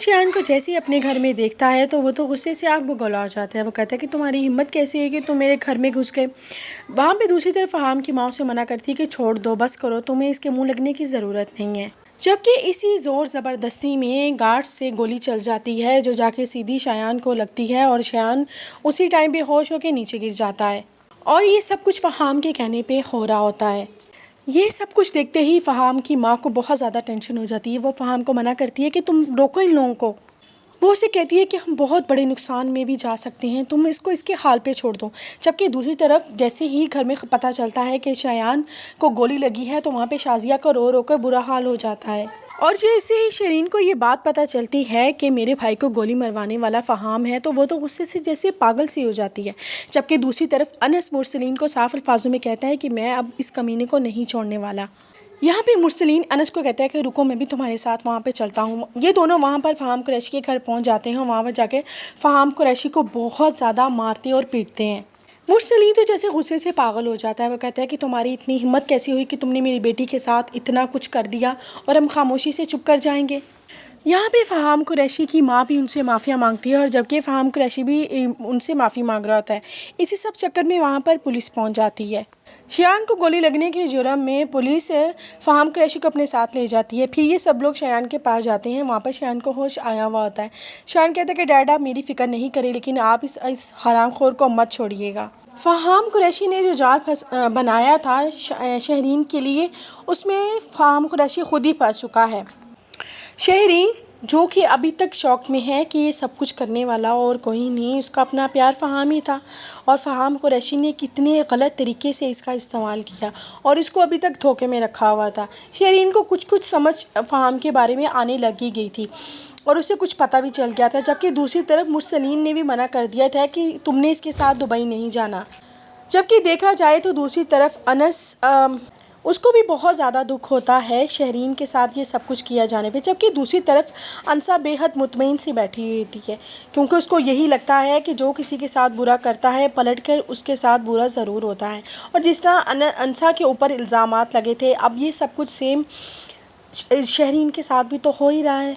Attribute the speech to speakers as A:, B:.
A: شایان کو جیسے ہی اپنے گھر میں دیکھتا ہے تو وہ تو غصے سے آگ بگولا ہو جاتا ہے۔ وہ کہتا ہے کہ تمہاری ہمت کیسی ہے کہ تم میرے گھر میں گھس گئے۔ وہاں پہ دوسری طرف فہام کی ماں اسے منع کرتی ہے کہ چھوڑ دو، بس کرو، تمہیں اس کے منہ لگنے کی ضرورت نہیں ہے۔ جبکہ اسی زور زبردستی میں گارڈ سے گولی چل جاتی ہے جو جا کے سیدھی شایان کو لگتی ہے اور شایان اسی ٹائم بے ہوش ہو کے نیچے گر جاتا ہے، اور یہ سب کچھ فہام کے کہنے پہ ہو رہا ہوتا ہے۔ یہ سب کچھ دیکھتے ہی فہام کی ماں کو بہت زیادہ ٹینشن ہو جاتی ہے۔ وہ فہام کو منع کرتی ہے کہ تم روکو ان لوگوں کو۔ وہ اسے کہتی ہے کہ ہم بہت بڑے نقصان میں بھی جا سکتے ہیں، تم اس کو اس کے حال پہ چھوڑ دو۔ جبکہ دوسری طرف جیسے ہی گھر میں پتہ چلتا ہے کہ شایان کو گولی لگی ہے تو وہاں پہ شازیہ کا رو رو کر برا حال ہو جاتا ہے، اور جیسے ہی شرین کو یہ بات پتہ چلتی ہے کہ میرے بھائی کو گولی مروانے والا فہام ہے تو وہ تو غصے سے جیسے پاگل سی ہو جاتی ہے۔ جبکہ دوسری طرف انس مرسلین کو صاف الفاظوں میں کہتا ہے کہ میں اب اس کمینے کو نہیں چھوڑنے والا۔ یہاں پہ مرسلین انس کو کہتا ہے کہ رکو، میں بھی تمہارے ساتھ وہاں پہ چلتا ہوں۔ یہ دونوں وہاں پر فہام قریشی کے گھر پہنچ جاتے ہیں، وہاں پر جا کے فہام قریشی کو بہت زیادہ مارتے اور پیٹتے ہیں۔ مرسلین تو جیسے غصے سے پاگل ہو جاتا ہے۔ وہ کہتا ہے کہ تمہاری اتنی ہمت کیسی ہوئی کہ تم نے میری بیٹی کے ساتھ اتنا کچھ کر دیا اور ہم خاموشی سے چپ کر جائیں گے۔ یہاں پہ فہام قریشی کی ماں بھی ان سے معافیا مانگتی ہے، اور جبکہ فہام قریشی بھی ان سے معافی مانگ رہا ہوتا ہے۔ اسی سب چکر میں وہاں پر پولیس پہنچ جاتی ہے۔ شایان کو گولی لگنے کے جرم میں پولیس فہام قریشی کو اپنے ساتھ لے جاتی ہے۔ پھر یہ سب لوگ شایان کے پاس جاتے ہیں، وہاں پر شایان کو ہوش آیا ہوا ہوتا ہے۔ شایان کہتا ہے کہ ڈیڈ آپ میری فکر نہیں کریں، لیکن آپ اس حرام خور کو مت چھوڑیے گا۔ فہام قریشی نے جو جال بنایا تھا شہرین کے لیے، اس میں فہام قریشی خود ہی پھنس چکا ہے۔ شہرین جو کہ ابھی تک شوق میں ہے کہ یہ سب کچھ کرنے والا اور کوئی نہیں، اس کا اپنا پیار فہام ہی تھا، اور فہام قریشی نے کتنے غلط طریقے سے اس کا استعمال کیا اور اس کو ابھی تک دھوکے میں رکھا ہوا تھا۔ شہرین کو کچھ سمجھ فہام کے بارے میں آنے لگ گئی تھی اور اسے کچھ پتہ بھی چل گیا تھا۔ جبکہ دوسری طرف مرسلین نے بھی منع کر دیا تھا کہ تم نے اس کے ساتھ دبئی نہیں جانا۔ جبکہ دیکھا جائے تو دوسری طرف انس اس کو بھی بہت زیادہ دکھ ہوتا ہے شہرین کے ساتھ یہ سب کچھ کیا جانے پہ۔ جبکہ دوسری طرف انسا بے حد مطمئن سی بیٹھی ہوئی ہوتی ہے، کیونکہ اس کو یہی لگتا ہے کہ جو کسی کے ساتھ برا کرتا ہے پلٹ کر اس کے ساتھ برا ضرور ہوتا ہے، اور جس طرح انسا کے اوپر الزامات لگے تھے اب یہ سب کچھ سیم شہرین کے ساتھ بھی تو ہو ہی رہا ہے۔